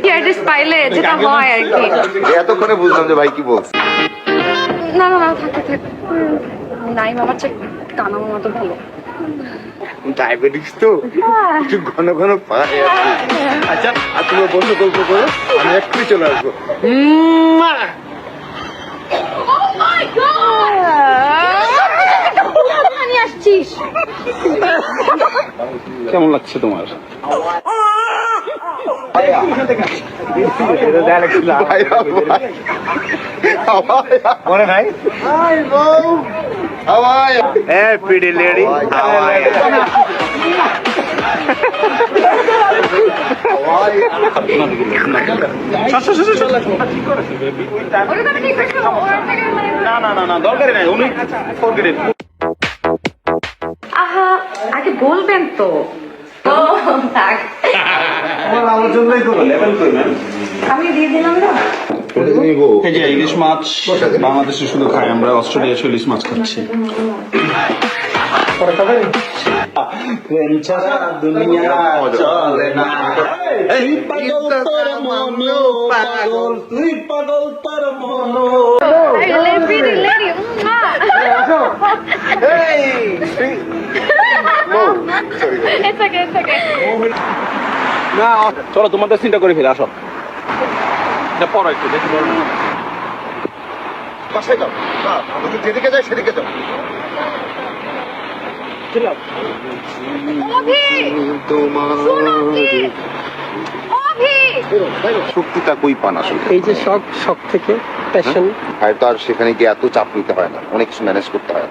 কি অ্যাড্রেস পাইলে যেটা হয় আর কি। এতক্ষণে বুঝলাম যে ভাই কি বলছে। না না না, থাকতে থাক। নাই মামার চেয়ে কানা মামা তো ভালো। ডায়াবেটিস তো একটু ঘন ঘন পায় আর কি। আচ্ছা, আর তুমি বসে গল্প করো, আমি এক্ষুনি চলে আসবো। আসছিস কেমন লাগছে তোমার? মনে নাই? Hey, pretty lady. How are you? না না না না, দরকারই নাই, উনি ফরগেট। আহা, আগে বলবেন তো। ও থাক, আমার জন্যই তো লেভেল করবেন। আমি দিয়ে দিলাম না। এই যে ইলিশ মাছ বাংলাদেশে শুধু খাই আমরা, অস্ট্রেলিয়া এসে ইলিশ মাছ খাচ্ছি। দুনিয়া চলে না, তুই পাগল তোর মনও পাগল, তুই পাগল তোর মনও। Pretty lady. It's okay, it's okay. না চলো তোমাদের চিন্তা করে ফেলে আসো। এটা পড়ো একটু দেখি। বাসায় যাও না, আমাকে যেদিকে যাই সেদিকে যাও। অভি, শোনো please. অভি, শক্তিটা কই পান আসলে? এই যে শখ থেকে প্যাশন। হয়তো আর সেখানে গিয়ে এত চাপ নিতে হয় না, অনেক কিছু ম্যানেজ করতে হয়।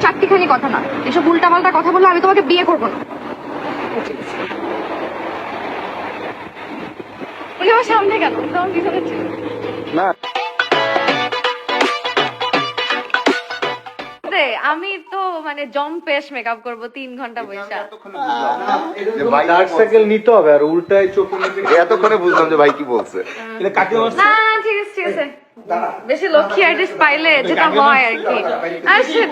চারটিখানি কথা না, এসব উল্টাপাল্টা কথা বললে আমি তোমাকে বিয়ে করবো না। উনি আমার সামনে কেন, তোমার পিছনে ছিল। না আমি তো মানে জম্পেশ মেকআপ করবো 3 ঘন্টা বৈশা। ডার্ক সার্কেল নিতে হবে আর উল্টায় চোখ। এতক্ষণে বুঝলাম যে ভাই কি বলছে। না ঠিক আছে ঠিক আছে, বেশি লক্ষ্মী আর্টিস্ট পাইলে যেটা হয় আর কি। আর সেটা